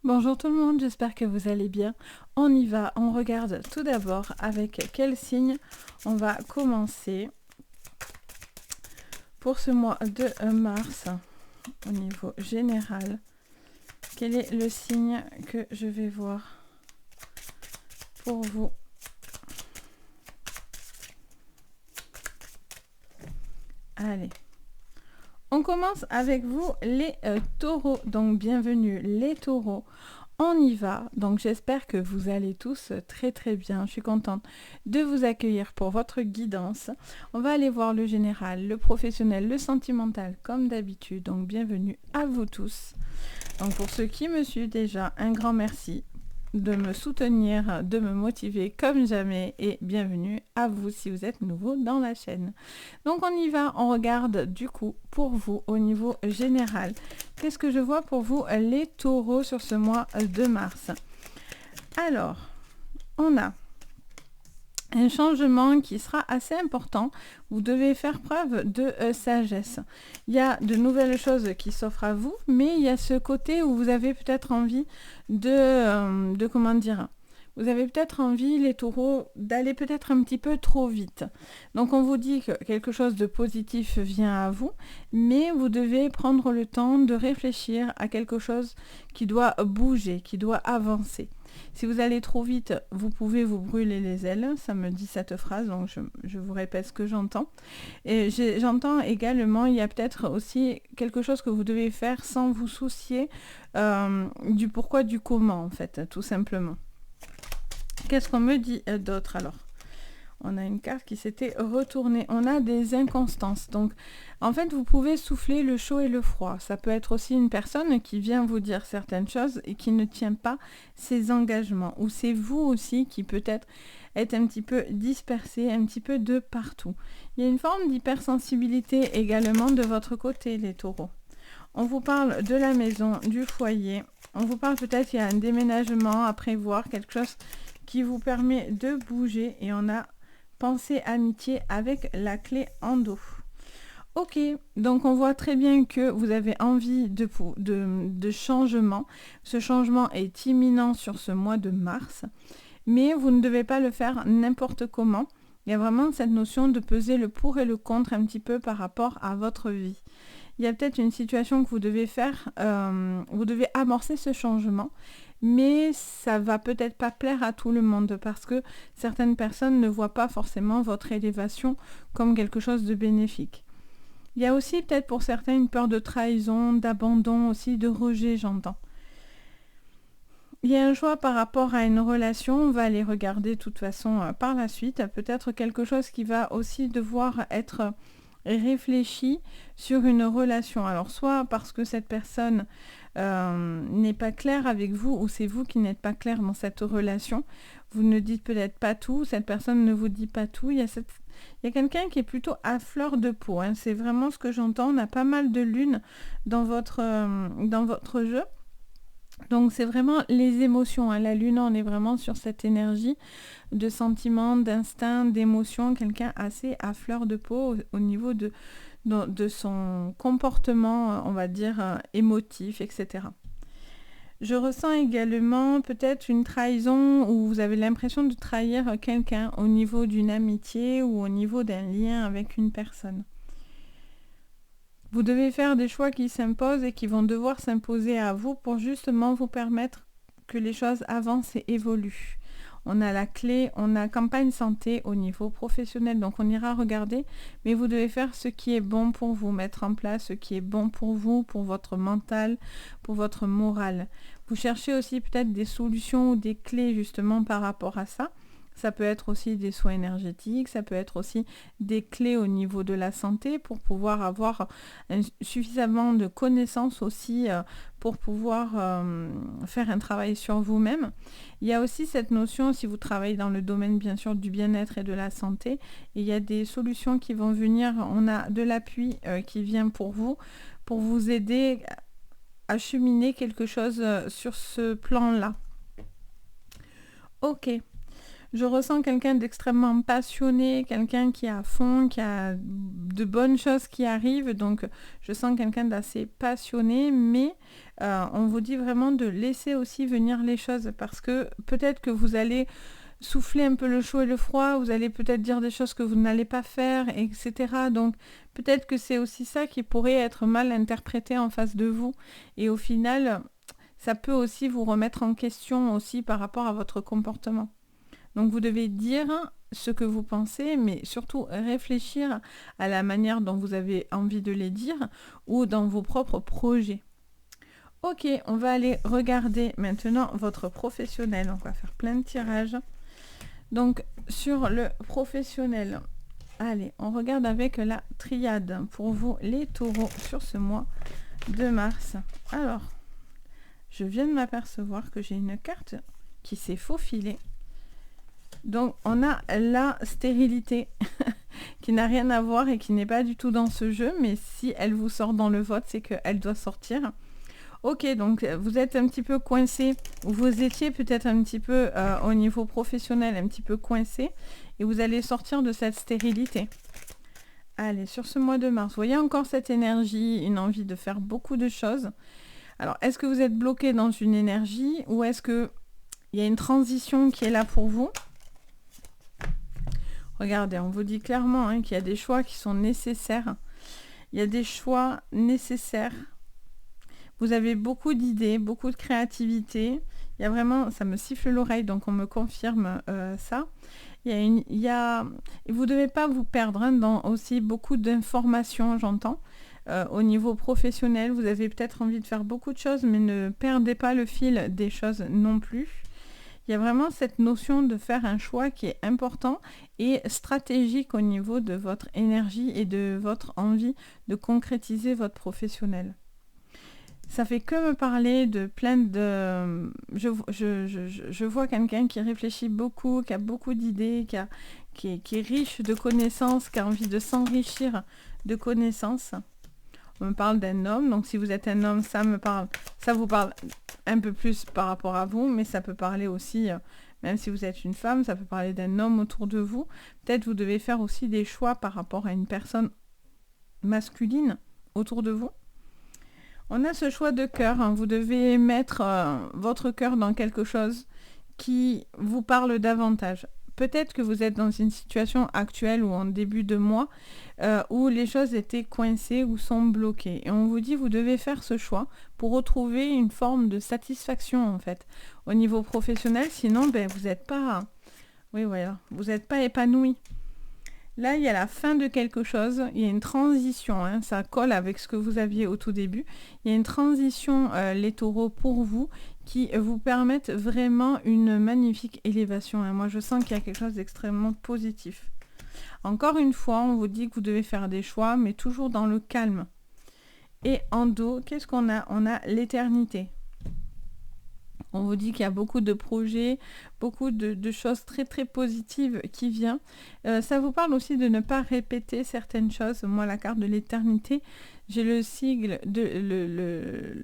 Bonjour tout le monde, j'espère que vous allez bien. On y va, on regarde tout d'abord avec quel signe on va commencer pour ce mois de mars au niveau général. Quel est le signe que je vais voir pour vous? Allez, on commence avec vous les taureaux, donc bienvenue les taureaux. On y va, donc j'espère que vous allez tous très très bien. Je suis contente de vous accueillir pour votre guidance. On va aller voir le général, le professionnel, le sentimental comme d'habitude. Donc bienvenue à vous tous. Donc pour ceux qui me suivent déjà, un grand merci de me soutenir, de me motiver comme jamais et bienvenue à vous si vous êtes nouveau dans la chaîne. Donc on y va, on regarde du coup pour vous au niveau général. Qu'est-ce que je vois pour vous les taureaux sur ce mois de mars? Alors, on a un changement qui sera assez important. Vous devez faire preuve de sagesse. Il y a de nouvelles choses qui s'offrent à vous, mais il y a ce côté où vous avez peut-être envie de comment dire, vous avez peut-être envie, les taureaux, d'aller peut-être un petit peu trop vite. Donc on vous dit que quelque chose de positif vient à vous, mais vous devez prendre le temps de réfléchir à quelque chose qui doit bouger, qui doit avancer. Si vous allez trop vite, vous pouvez vous brûler les ailes. Ça me dit cette phrase, donc je vous répète ce que j'entends. Et j'entends également, il y a peut-être aussi quelque chose que vous devez faire sans vous soucier du pourquoi, du comment, en fait, tout simplement. Qu'est-ce qu'on me dit d'autre alors? On a une carte qui s'était retournée. On a des inconstances. Donc, en fait, vous pouvez souffler le chaud et le froid. Ça peut être aussi une personne qui vient vous dire certaines choses et qui ne tient pas ses engagements. Ou c'est vous aussi qui peut-être êtes un petit peu dispersé, un petit peu de partout. Il y a une forme d'hypersensibilité également de votre côté, les taureaux. On vous parle de la maison, du foyer. On vous parle peut-être qu'il y a un déménagement à prévoir, quelque chose qui vous permet de bouger. Et on a pensée amitié avec la clé en dos. Ok, donc on voit très bien que vous avez envie de changement. Ce changement est imminent sur ce mois de mars, mais vous ne devez pas le faire n'importe comment. Il y a vraiment cette notion de peser le pour et le contre un petit peu par rapport à votre vie. Il y a peut-être une situation que vous devez faire, vous devez amorcer ce changement, mais ça va peut-être pas plaire à tout le monde parce que certaines personnes ne voient pas forcément votre élévation comme quelque chose de bénéfique. Il y a aussi peut-être pour certains une peur de trahison, d'abandon aussi, de rejet, j'entends. Il y a un choix par rapport à une relation, on va aller regarder de toute façon par la suite, peut-être quelque chose qui va aussi devoir être réfléchi sur une relation. Alors soit parce que cette personne n'est pas claire avec vous ou c'est vous qui n'êtes pas clair dans cette relation. Vous ne dites peut-être pas tout, cette personne ne vous dit pas tout. Il y a quelqu'un qui est plutôt à fleur de peau. Hein. C'est vraiment ce que j'entends. On a pas mal de lune dans votre jeu. Donc c'est vraiment les émotions. Hein. La lune, on est vraiment sur cette énergie de sentiment, d'instinct, d'émotion. Quelqu'un assez à fleur de peau au niveau de son comportement, on va dire, émotif, etc. Je ressens également peut-être une trahison où vous avez l'impression de trahir quelqu'un au niveau d'une amitié ou au niveau d'un lien avec une personne. Vous devez faire des choix qui s'imposent et qui vont devoir s'imposer à vous pour justement vous permettre que les choses avancent et évoluent. On a la clé, on a campagne santé au niveau professionnel, donc on ira regarder, mais vous devez faire ce qui est bon pour vous, mettre en place ce qui est bon pour vous, pour votre mental, pour votre morale. Vous cherchez aussi peut-être des solutions ou des clés justement par rapport à ça. Ça peut être aussi des soins énergétiques, ça peut être aussi des clés au niveau de la santé pour pouvoir avoir suffisamment de connaissances aussi pour pouvoir faire un travail sur vous-même. Il y a aussi cette notion, si vous travaillez dans le domaine bien sûr du bien-être et de la santé, il y a des solutions qui vont venir, on a de l'appui qui vient pour vous aider à cheminer quelque chose sur ce plan-là. Ok. Je ressens quelqu'un d'extrêmement passionné, quelqu'un qui est à fond, qui a de bonnes choses qui arrivent. Donc, je sens quelqu'un d'assez passionné, mais on vous dit vraiment de laisser aussi venir les choses parce que peut-être que vous allez souffler un peu le chaud et le froid, vous allez peut-être dire des choses que vous n'allez pas faire, etc. Donc, peut-être que c'est aussi ça qui pourrait être mal interprété en face de vous. Et au final, ça peut aussi vous remettre en question aussi par rapport à votre comportement. Donc vous devez dire ce que vous pensez, mais surtout réfléchir à la manière dont vous avez envie de les dire ou dans vos propres projets. Ok, on va aller regarder maintenant votre professionnel. On va faire plein de tirages. Donc sur le professionnel, allez, on regarde avec la triade pour vous les taureaux sur ce mois de mars. Alors, je viens de m'apercevoir que j'ai une carte qui s'est faufilée. Donc on a la stérilité qui n'a rien à voir et qui n'est pas du tout dans ce jeu, mais si elle vous sort dans le vote, c'est qu'elle doit sortir. Ok, donc vous êtes un petit peu coincé, ou vous étiez peut-être un petit peu au niveau professionnel, un petit peu coincé, et vous allez sortir de cette stérilité. Allez, sur ce mois de mars, vous voyez encore cette énergie, une envie de faire beaucoup de choses. Alors, est-ce que vous êtes bloqué dans une énergie, ou est-ce qu'il y a une transition qui est là pour vous ? Regardez, on vous dit clairement qu'il y a des choix qui sont nécessaires. Il y a des choix nécessaires. Vous avez beaucoup d'idées, beaucoup de créativité. Il y a vraiment, ça me siffle l'oreille, donc on me confirme ça. Vous ne devez pas vous perdre dans aussi beaucoup d'informations, j'entends. Au niveau professionnel, vous avez peut-être envie de faire beaucoup de choses, mais ne perdez pas le fil des choses non plus. Il y a vraiment cette notion de faire un choix qui est important et stratégique au niveau de votre énergie et de votre envie de concrétiser votre professionnel. Ça fait que me parler de plein de... Je vois quelqu'un qui réfléchit beaucoup, qui a beaucoup d'idées, qui est riche de connaissances, qui a envie de s'enrichir de connaissances. On me parle d'un homme, donc si vous êtes un homme, ça vous parle un peu plus par rapport à vous, mais ça peut parler aussi, même si vous êtes une femme, ça peut parler d'un homme autour de vous. Peut-être vous devez faire aussi des choix par rapport à une personne masculine autour de vous. On a ce choix de cœur, vous devez mettre votre cœur dans quelque chose qui vous parle davantage. Peut-être que vous êtes dans une situation actuelle ou en début de mois où les choses étaient coincées ou sont bloquées. Et on vous dit, vous devez faire ce choix pour retrouver une forme de satisfaction en fait au niveau professionnel. Sinon, vous n'êtes pas, vous n'êtes pas épanoui. Là, il y a la fin de quelque chose, il y a une transition, ça colle avec ce que vous aviez au tout début. Il y a une transition, les taureaux, pour vous, qui vous permettent vraiment une magnifique élévation. Moi, je sens qu'il y a quelque chose d'extrêmement positif. Encore une fois, on vous dit que vous devez faire des choix, mais toujours dans le calme. Et en dos, qu'est-ce qu'on a ? On a l'éternité. On vous dit qu'il y a beaucoup de projets, beaucoup de choses très très positives qui viennent. Ça vous parle aussi de ne pas répéter certaines choses. Moi, la carte de l'éternité, j'ai le sigle de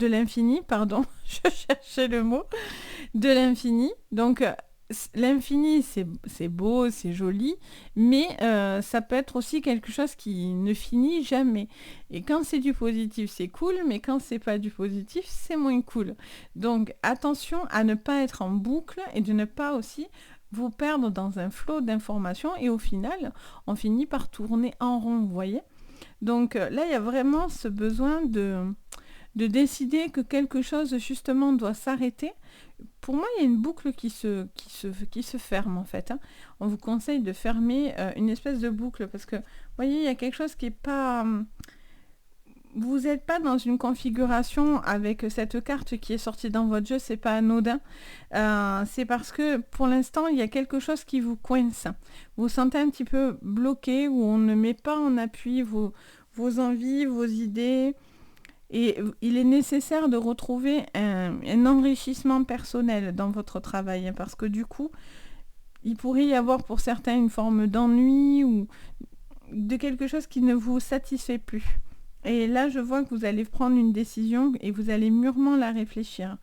l'infini, pardon, je cherchais le mot, de l'infini. Donc, l'infini, c'est beau, c'est joli, mais ça peut être aussi quelque chose qui ne finit jamais. Et quand c'est du positif, c'est cool, mais quand c'est pas du positif, c'est moins cool. Donc attention à ne pas être en boucle et de ne pas aussi vous perdre dans un flot d'informations et au final, on finit par tourner en rond, vous voyez. Donc là, il y a vraiment ce besoin de décider que quelque chose justement doit s'arrêter. Pour moi, il y a une boucle qui se ferme en fait. On vous conseille de fermer une espèce de boucle parce que, vous voyez, il y a quelque chose qui n'est pas... Vous n'êtes pas dans une configuration avec cette carte qui est sortie dans votre jeu, c'est pas anodin. C'est parce que pour l'instant, il y a quelque chose qui vous coince. Vous vous sentez un petit peu bloqué où on ne met pas en appui vos envies, vos idées. Et il est nécessaire de retrouver un enrichissement personnel dans votre travail parce que du coup, il pourrait y avoir pour certains une forme d'ennui ou de quelque chose qui ne vous satisfait plus. Et là, je vois que vous allez prendre une décision et vous allez mûrement la réfléchir.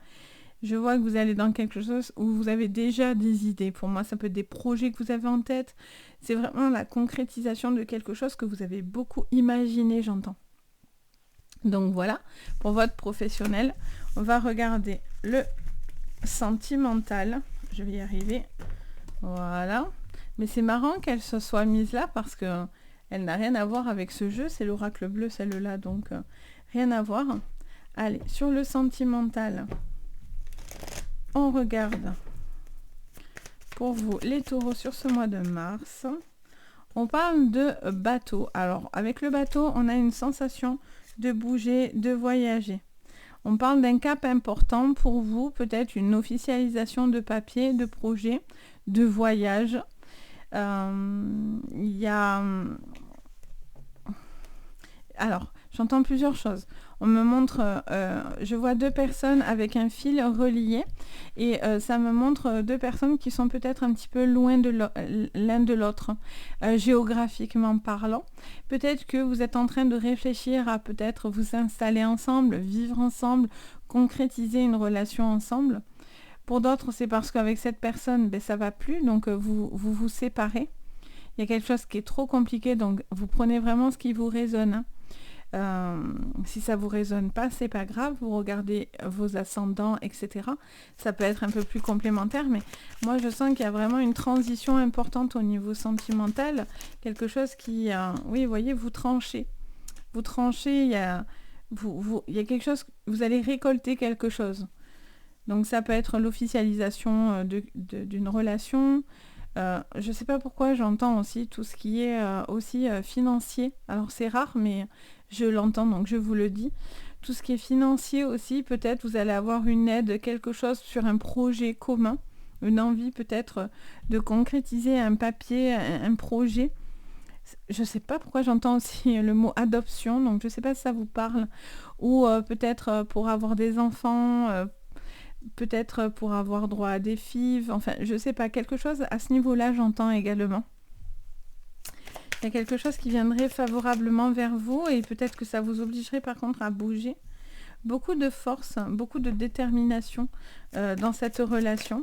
Je vois que vous allez dans quelque chose où vous avez déjà des idées. Pour moi, ça peut être des projets que vous avez en tête. C'est vraiment la concrétisation de quelque chose que vous avez beaucoup imaginé, j'entends. Donc voilà, pour votre professionnel, on va regarder le sentimental. Je vais y arriver. Voilà. Mais c'est marrant qu'elle se soit mise là parce que elle n'a rien à voir avec ce jeu. C'est l'oracle bleu, celle-là. Donc, rien à voir. Allez, sur le sentimental, on regarde pour vous les taureaux sur ce mois de mars. On parle de bateau. Alors, avec le bateau, on a une sensation de bouger, de voyager. On parle d'un cap important pour vous, peut-être une officialisation de papier, de projet, de voyage. Il y a... Alors, j'entends plusieurs choses. On me montre, je vois deux personnes avec un fil relié et ça me montre deux personnes qui sont peut-être un petit peu loin de l'un de l'autre, géographiquement parlant. Peut-être que vous êtes en train de réfléchir à peut-être vous installer ensemble, vivre ensemble, concrétiser une relation ensemble. Pour d'autres, c'est parce qu'avec cette personne, ben, ça va plus, donc vous séparez. Il y a quelque chose qui est trop compliqué, donc vous prenez vraiment ce qui vous résonne, hein. Si ça vous résonne pas, c'est pas grave, vous regardez vos ascendants, etc. Ça peut être un peu plus complémentaire, mais moi je sens qu'il y a vraiment une transition importante au niveau sentimental, quelque chose qui, oui, vous voyez, vous tranchez, il y a quelque chose, vous allez récolter quelque chose. Donc ça peut être l'officialisation d'une relation. Je ne sais pas pourquoi j'entends aussi tout ce qui est aussi financier. Alors c'est rare, mais je l'entends, donc je vous le dis. Tout ce qui est financier aussi, peut-être vous allez avoir une aide, quelque chose sur un projet commun, une envie peut-être de concrétiser un papier, un projet. Je ne sais pas pourquoi j'entends aussi le mot adoption, donc je ne sais pas si ça vous parle. Ou peut-être pour avoir des enfants, peut-être pour avoir droit à des FIV, enfin je sais pas, quelque chose à ce niveau-là j'entends également. Il y a quelque chose qui viendrait favorablement vers vous et peut-être que ça vous obligerait par contre à bouger. Beaucoup de force, beaucoup de détermination dans cette relation.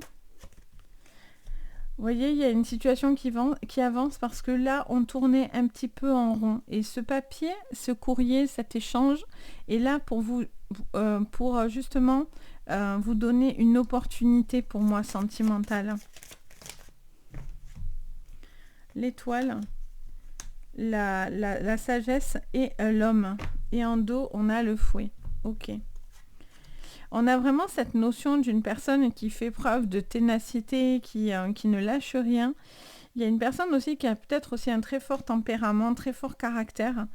Vous voyez, il y a une situation qui avance parce que là, on tournait un petit peu en rond. Et ce papier, ce courrier, cet échange est là pour vous, pour justement vous donner une opportunité pour moi sentimentale. L'étoile, la sagesse et l'homme. Et en dos, on a le fouet. Ok. On a vraiment cette notion d'une personne qui fait preuve de ténacité, qui ne lâche rien. Il y a une personne aussi qui a peut-être aussi un très fort tempérament, très fort caractère.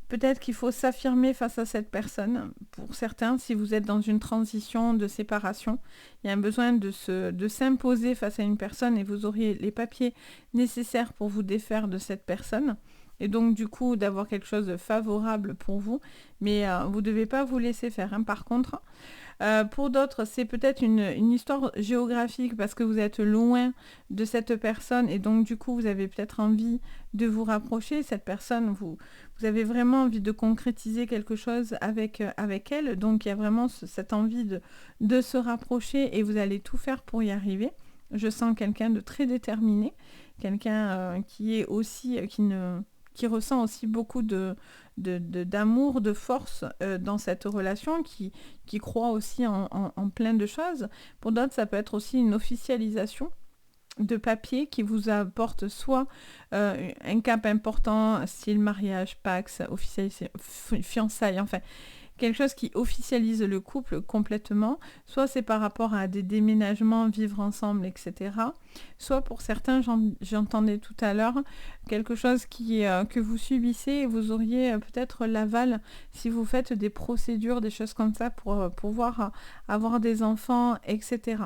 Peut-être qu'il faut s'affirmer face à cette personne. Pour certains, si vous êtes dans une transition de séparation, il y a un besoin de s'imposer face à une personne et vous auriez les papiers nécessaires pour vous défaire de cette personne. Et donc, du coup, d'avoir quelque chose de favorable pour vous. Mais vous ne devez pas vous laisser faire, hein. Par contre, pour d'autres, c'est peut-être une histoire géographique parce que vous êtes loin de cette personne et donc du coup, vous avez peut-être envie de vous rapprocher. Cette personne, vous avez vraiment envie de concrétiser quelque chose avec elle. Donc, il y a vraiment cette envie de se rapprocher et vous allez tout faire pour y arriver. Je sens quelqu'un de très déterminé, quelqu'un qui est aussi, qui ressent aussi beaucoup d'amour, de force dans cette relation, qui croit aussi en plein de choses. Pour d'autres, ça peut être aussi une officialisation de papier qui vous apporte soit un cap important, style mariage, Pax, fiançailles, enfin, quelque chose qui officialise le couple complètement, soit c'est par rapport à des déménagements, vivre ensemble, etc. Soit pour certains, j'entendais tout à l'heure, quelque chose que vous subissez et vous auriez peut-être l'aval si vous faites des procédures, des choses comme ça pour pouvoir avoir des enfants, etc.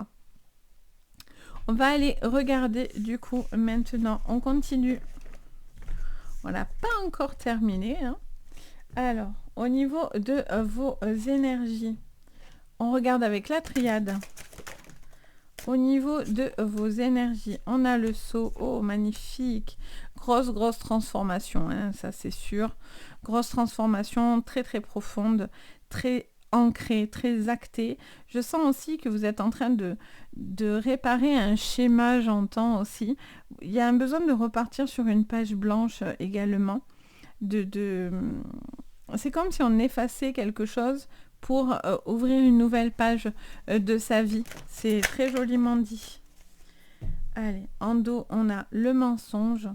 On va aller regarder du coup maintenant, on continue. On n'a pas encore terminé, hein. Alors, au niveau de vos énergies, on regarde avec la triade. Au niveau de vos énergies, on a le sceau. Oh, magnifique. Grosse transformation, hein, ça c'est sûr. Grosse transformation, très profonde, très ancré, très acté. Je sens aussi que vous êtes en train de réparer un schéma, j'entends aussi. Il y a un besoin de repartir sur une page blanche également. C'est comme si on effaçait quelque chose pour ouvrir une nouvelle page de sa vie. C'est très joliment dit. Allez, en dos, on a le mensonge.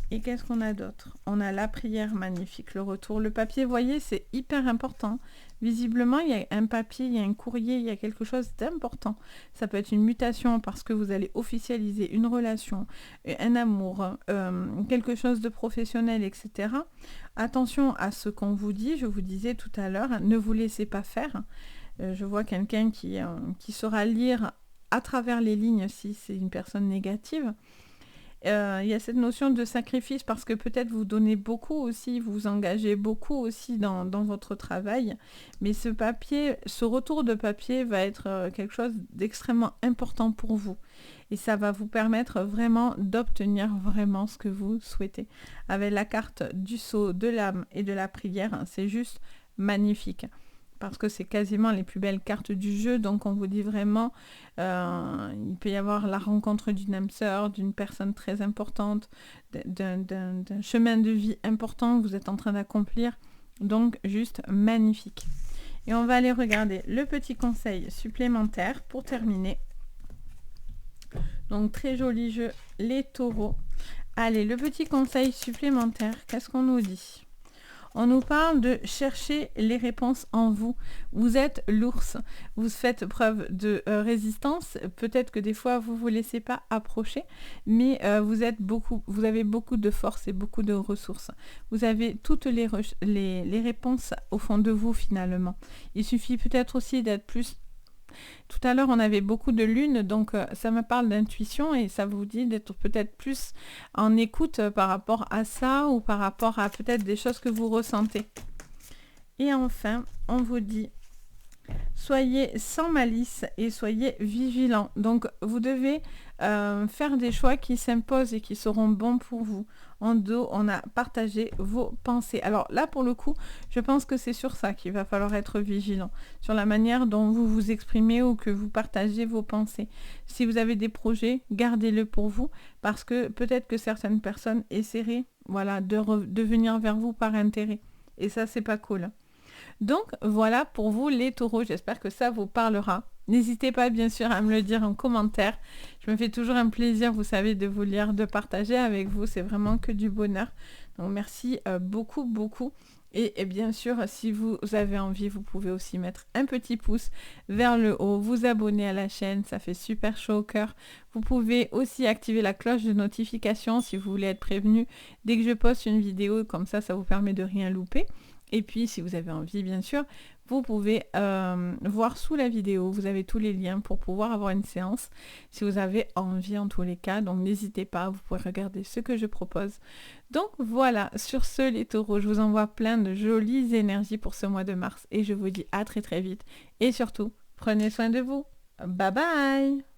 Et qu'est-ce qu'on a d'autre? On a la prière, magnifique, le retour. Le papier, vous voyez, c'est hyper important. Visiblement, il y a un papier, il y a un courrier, il y a quelque chose d'important. Ça peut être une mutation parce que vous allez officialiser une relation, un amour, quelque chose de professionnel, etc. Attention à ce qu'on vous dit, je vous disais tout à l'heure, ne vous laissez pas faire. Je vois quelqu'un qui saura lire à travers les lignes si c'est une personne négative. Il y a cette notion de sacrifice parce que peut-être vous donnez beaucoup aussi, vous vous engagez beaucoup aussi dans votre travail, mais ce retour de papier va être quelque chose d'extrêmement important pour vous et ça va vous permettre vraiment d'obtenir vraiment ce que vous souhaitez. Avec la carte du sceau, de l'âme et de la prière, c'est juste magnifique. Parce que c'est quasiment les plus belles cartes du jeu, donc on vous dit vraiment, il peut y avoir la rencontre d'une âme sœur, d'une personne très importante, d'un chemin de vie important que vous êtes en train d'accomplir, donc juste magnifique. Et on va aller regarder le petit conseil supplémentaire pour terminer. Donc très joli jeu, les taureaux. Allez, le petit conseil supplémentaire, qu'est-ce qu'on nous dit ? On nous parle de chercher les réponses en vous. Vous êtes l'ours. Vous faites preuve de résistance. Peut-être que des fois, vous ne vous laissez pas approcher, mais vous avez beaucoup de force et beaucoup de ressources. Vous avez toutes les réponses au fond de vous, finalement. Il suffit peut-être aussi d'être plus... Tout à l'heure, on avait beaucoup de lune, donc ça me parle d'intuition et ça vous dit d'être peut-être plus en écoute par rapport à ça ou par rapport à peut-être des choses que vous ressentez. Et enfin, on vous dit, soyez sans malice et soyez vigilants. Donc, vous devez faire des choix qui s'imposent et qui seront bons pour vous. En dos, on a partagé vos pensées. Alors là, pour le coup, je pense que c'est sur ça qu'il va falloir être vigilant. Sur la manière dont vous vous exprimez ou que vous partagez vos pensées. Si vous avez des projets, gardez-le pour vous. Parce que peut-être que certaines personnes essaieraient de venir vers vous par intérêt. Et ça, c'est pas cool. Donc voilà pour vous les taureaux, j'espère que ça vous parlera. N'hésitez pas bien sûr à me le dire en commentaire. Je me fais toujours un plaisir, vous savez, de vous lire, de partager avec vous. C'est vraiment que du bonheur. Donc merci beaucoup, beaucoup. Et bien sûr, si vous avez envie, vous pouvez aussi mettre un petit pouce vers le haut, vous abonner à la chaîne, ça fait super chaud au cœur. Vous pouvez aussi activer la cloche de notification si vous voulez être prévenu dès que je poste une vidéo, comme ça vous permet de rien louper. Et puis, si vous avez envie, bien sûr, vous pouvez voir sous la vidéo. Vous avez tous les liens pour pouvoir avoir une séance si vous avez envie en tous les cas. Donc, n'hésitez pas, vous pouvez regarder ce que je propose. Donc, voilà, sur ce, les taureaux, je vous envoie plein de jolies énergies pour ce mois de mars. Et je vous dis à très très vite. Et surtout, prenez soin de vous. Bye bye!